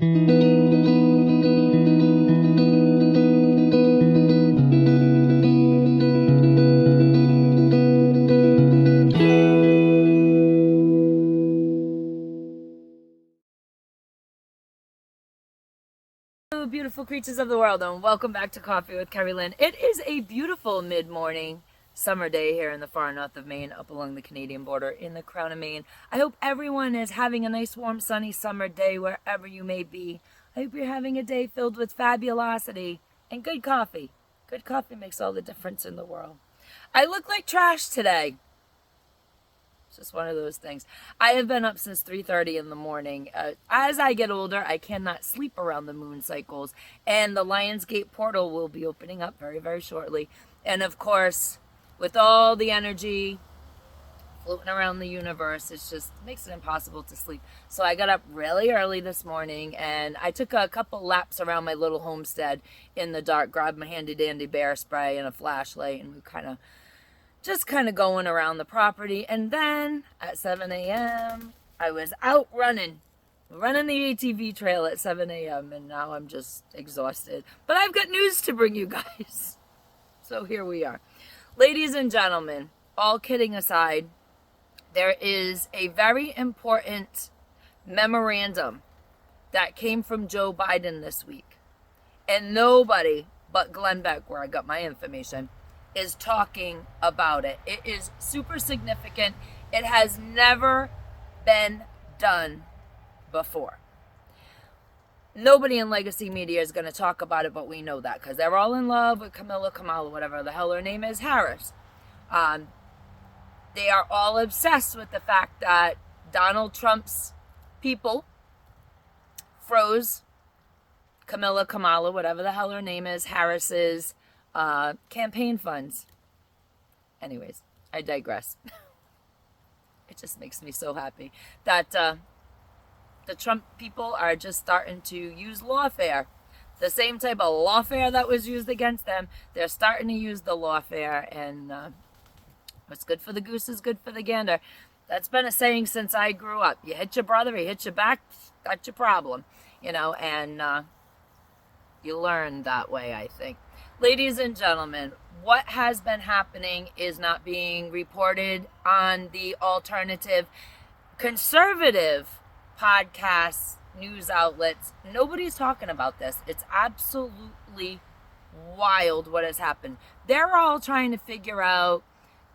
Beautiful creatures of the world, and welcome back to Coffee with Kerri-Lynn. It is a beautiful mid-morning summer day here in the far north of Maine, up along the Canadian border in the Crown of Maine. I hope everyone is having a nice, warm, sunny summer day wherever you may be. I hope you're having a day filled with fabulosity and good coffee. Good coffee makes all the difference in the world. I look like trash today. It's just one of those things. I have been up since 3:30 in the morning. As I get older, I cannot sleep around the moon cycles. And the Lionsgate portal will be opening up very, very shortly. And of course, with all the energy floating around the universe, it just makes it impossible to sleep. So I got up really early this morning and I took a couple laps around my little homestead in the dark, grabbed my handy dandy bear spray and a flashlight, and we kind of going around the property. And then at 7 a.m. I was out running the ATV trail at 7 a.m. and now I'm just exhausted. But I've got news to bring you guys. So here we are. Ladies and gentlemen, all kidding aside, there is a very important memorandum that came from Joe Biden this week. And nobody but Glenn Beck, where I got my information, is talking about it. It is super significant. It has never been done before. Nobody in legacy media is going to talk about it, but we know that because they're all in love with Kamala, whatever the hell her name is, Harris. They are all obsessed with the fact that Donald Trump's people froze Kamala, whatever the hell her name is, Harris's campaign funds. Anyways, I digress. It just makes me so happy that the Trump people are just starting to use lawfare. The same type of lawfare that was used against them, they're starting to use the lawfare, and what's good for the goose is good for the gander. That's been a saying since I grew up. You hit your brother, he hits your back, that's your problem. And you learn that way, I think. Ladies and gentlemen, what has been happening is not being reported on the alternative conservative podcasts, news outlets. Nobody's talking about this. It's absolutely wild what has happened. They're all trying to figure out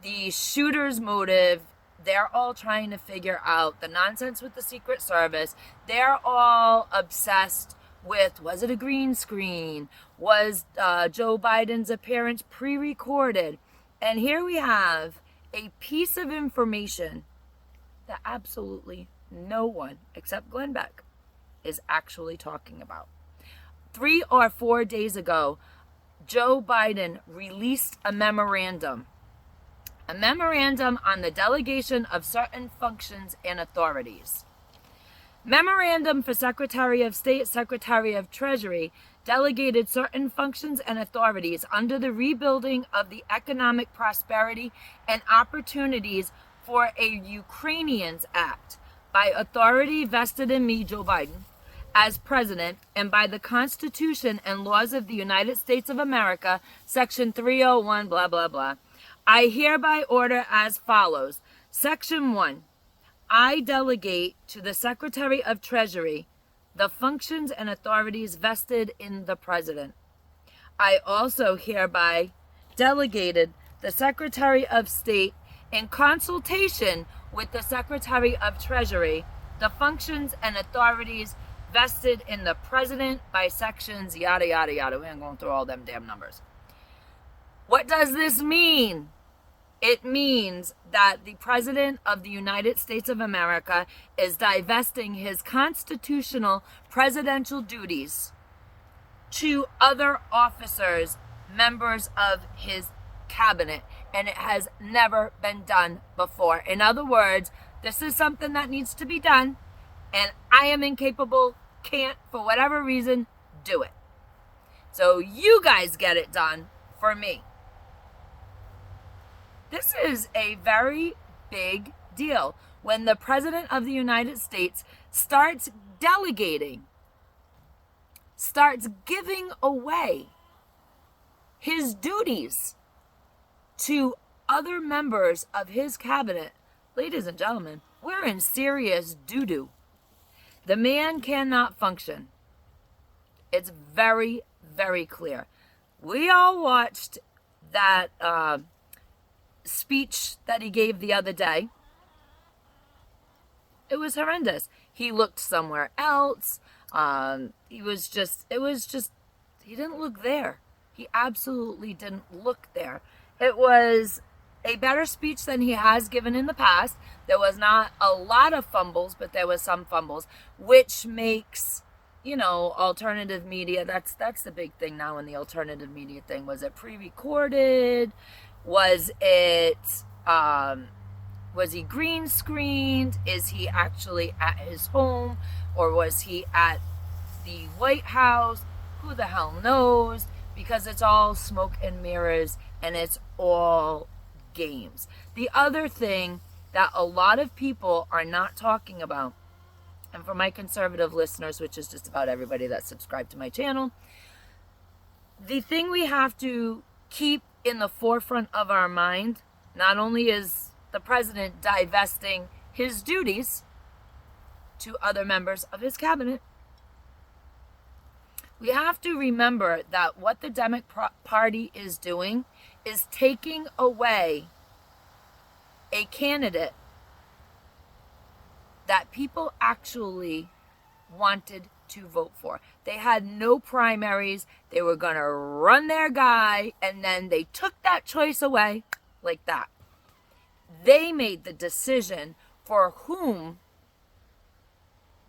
the shooter's motive. They're all trying to figure out the nonsense with the Secret Service. They're all obsessed with, was it a green screen? Was Joe Biden's appearance pre-recorded? And here we have a piece of information that absolutely no one except Glenn Beck is actually talking about. 3 or 4 days ago, Joe Biden released a memorandum on the delegation of certain functions and authorities. Memorandum for Secretary of State, Secretary of Treasury, delegated certain functions and authorities under the rebuilding of the economic prosperity and opportunities for a Ukrainians Act by authority vested in me, Joe Biden, as president, and by the Constitution and laws of the United States of America, Section 301, blah, blah, blah. I hereby order as follows. Section 1. I delegate to the Secretary of Treasury the functions and authorities vested in the President. I also hereby delegated the Secretary of State, in consultation with the Secretary of Treasury, the functions and authorities vested in the President by sections yada, yada, yada. We ain't going through all them damn numbers. What does this mean? It means that the President of the United States of America is divesting his constitutional presidential duties to other officers, members of his cabinet, and it has never been done before. In other words, this is something that needs to be done, and I am incapable, can't, for whatever reason, do it. So you guys get it done for me. This is a very big deal when the President of the United States starts delegating starts giving away his duties to other members of his cabinet, ladies and gentlemen, we're in serious doo-doo. The man cannot function. It's very, very clear. We all watched that speech that he gave the other day. It was horrendous. He looked somewhere else. He didn't look there. He absolutely didn't look there. It was a better speech than he has given in the past. There was not a lot of fumbles, but there was some fumbles, which makes, alternative media, that's the big thing now in the alternative media thing. Was it pre-recorded? Was he green screened? Is he actually at his home? Or was he at the White House? Who the hell knows? Because it's all smoke and mirrors and it's all games. The other thing that a lot of people are not talking about, and for my conservative listeners, which is just about everybody that's subscribed to my channel, the thing we have to keep in the forefront of our mind, not only is the president divesting his duties to other members of his cabinet, we have to remember that what the Democrat Party is doing is taking away a candidate that people actually wanted to vote for. They had no primaries. They were going to run their guy, and then they took that choice away like that. They made the decision for whom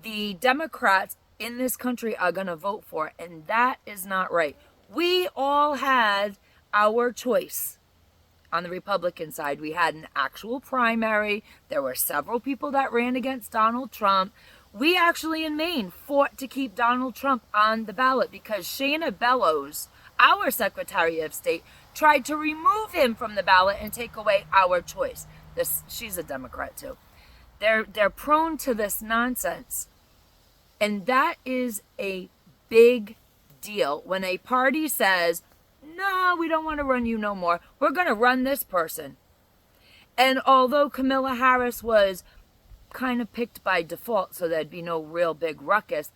the Democrats in this country are going to vote for, and that is not right. We all had our choice. On the Republican side, we had an actual primary. There were several people that ran against Donald Trump. We actually in Maine fought to keep Donald Trump on the ballot because Shana Bellows, our Secretary of State, tried to remove him from the ballot and take away our choice. She's a Democrat too. They're prone to this nonsense. And that is a big deal when a party says, no, we don't want to run you no more. We're going to run this person. And although Kamala Harris was kind of picked by default so there'd be no real big ruckus,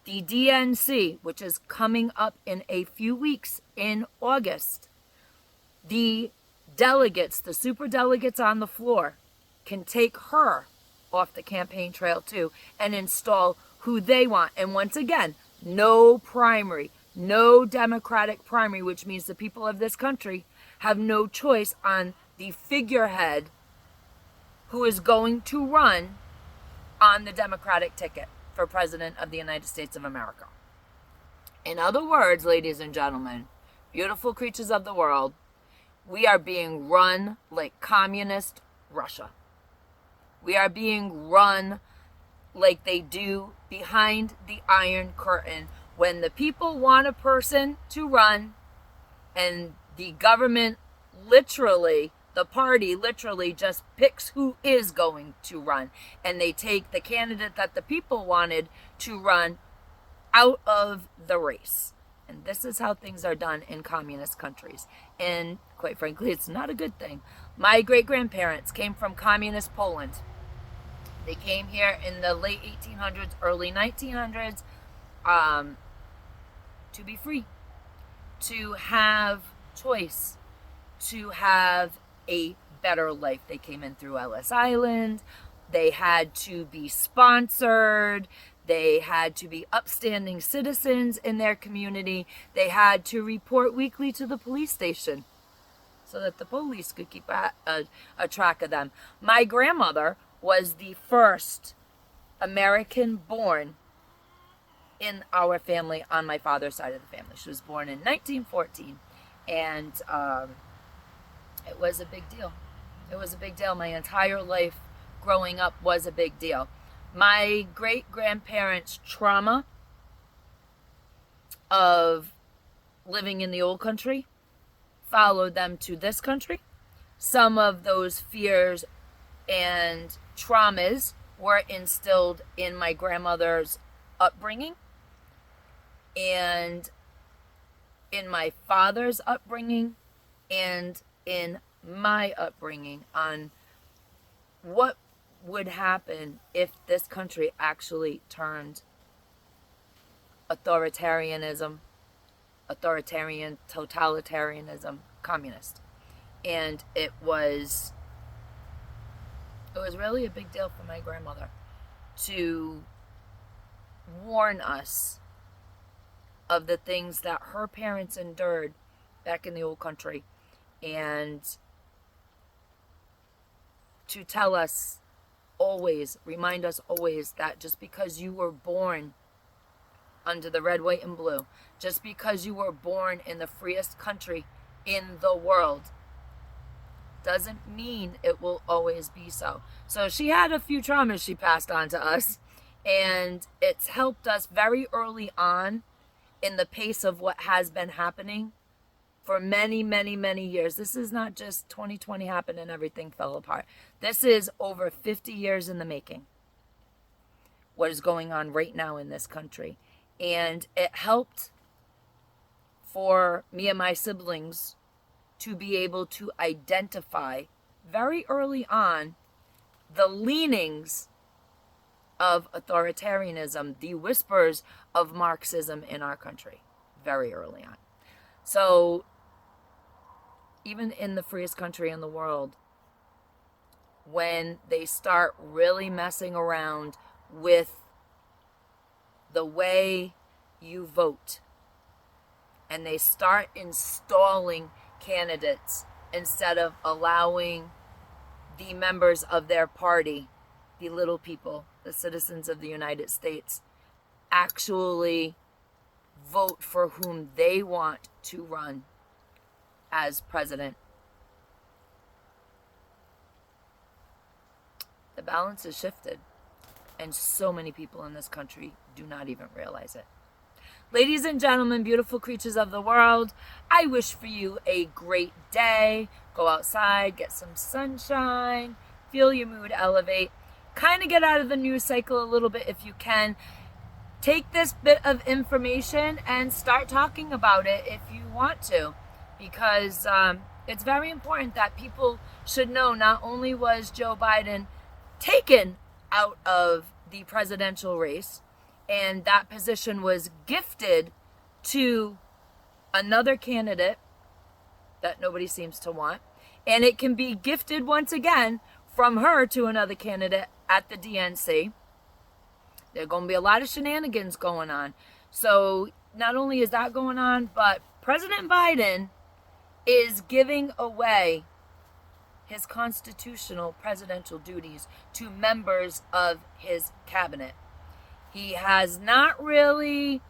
the DNC, which is coming up in a few weeks in August, the delegates, the super delegates on the floor, can take her off the campaign trail too and install who they want. And once again, no primary, no Democratic primary, which means the people of this country have no choice on the figurehead who is going to run on the Democratic ticket for President of the United States of America. In other words, ladies and gentlemen, beautiful creatures of the world, we are being run like communist Russia. We are being run like they do behind the Iron Curtain, when the people want a person to run and the government literally, the party literally just picks who is going to run, and they take the candidate that the people wanted to run out of the race. And this is how things are done in communist countries. And quite frankly, it's not a good thing. My great-grandparents came from communist Poland. They came here in the late 1800s, early 1900s, to be free, to have choice, to have a better life. They came in through Ellis Island. They had to be sponsored. They had to be upstanding citizens in their community. They had to report weekly to the police station so that the police could keep a track of them. My grandmother was the first American born in our family on my father's side of the family. She was born in 1914, and it was a big deal. It was a big deal. My entire life growing up was a big deal. My great-grandparents' trauma of living in the old country followed them to this country. Some of those fears and traumas were instilled in my grandmother's upbringing. And in my father's upbringing and in my upbringing on what would happen if this country actually turned authoritarian, totalitarianism, communist. And it was really a big deal for my grandmother to warn us of the things that her parents endured back in the old country, and to tell us always, remind us always, that just because you were born under the red, white, and blue, just because you were born in the freest country in the world, doesn't mean it will always be so. So she had a few traumas she passed on to us, and it's helped us very early on in the pace of what has been happening for many, many, many years. This is not just 2020 happened and everything fell apart. This is over 50 years in the making, what is going on right now in this country. And it helped for me and my siblings to be able to identify very early on the leanings of authoritarianism, the whispers of Marxism in our country, very early on. So even in the freest country in the world, when they start really messing around with the way you vote, and they start installing candidates instead of allowing the members of their party, the little people, the citizens of the United States, actually vote for whom they want to run as president, the balance is shifted, and so many people in this country do not even realize it. Ladies and gentlemen, beautiful creatures of the world, I wish for you a great day. Go outside, get some sunshine, feel your mood elevate, kind of get out of the news cycle a little bit if you can. Take this bit of information and start talking about it if you want to, because it's very important that people should know not only was Joe Biden taken out of the presidential race, and that position was gifted to another candidate that nobody seems to want, and it can be gifted once again from her to another candidate at the DNC. There are going to be a lot of shenanigans going on. So not only is that going on, but President Biden is giving away his constitutional presidential duties to members of his cabinet. He has not really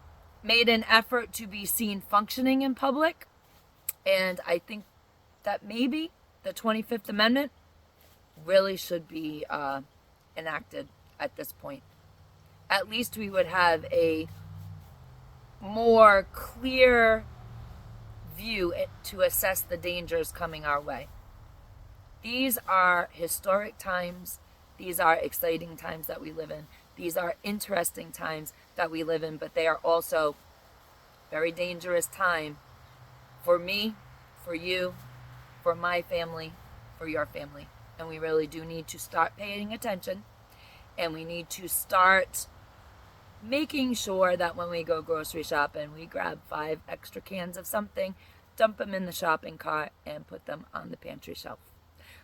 made an effort to be seen functioning in public. And I think that maybe the 25th Amendment really should be enacted at this point. At least we would have a more clear view to assess the dangers coming our way. These are historic times. These are exciting times that we live in. These are interesting times that we live in, but they are also very dangerous time for me, for you, for my family, for your family. And we really do need to start paying attention, and we need to start making sure that when we go grocery shopping, we grab 5 extra cans of something, dump them in the shopping cart, and put them on the pantry shelf.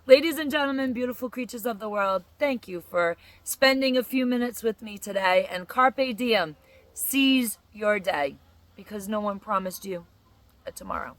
Ladies and gentlemen, beautiful creatures of the world, thank you for spending a few minutes with me today. And Carpe Diem, seize your day, because no one promised you a tomorrow.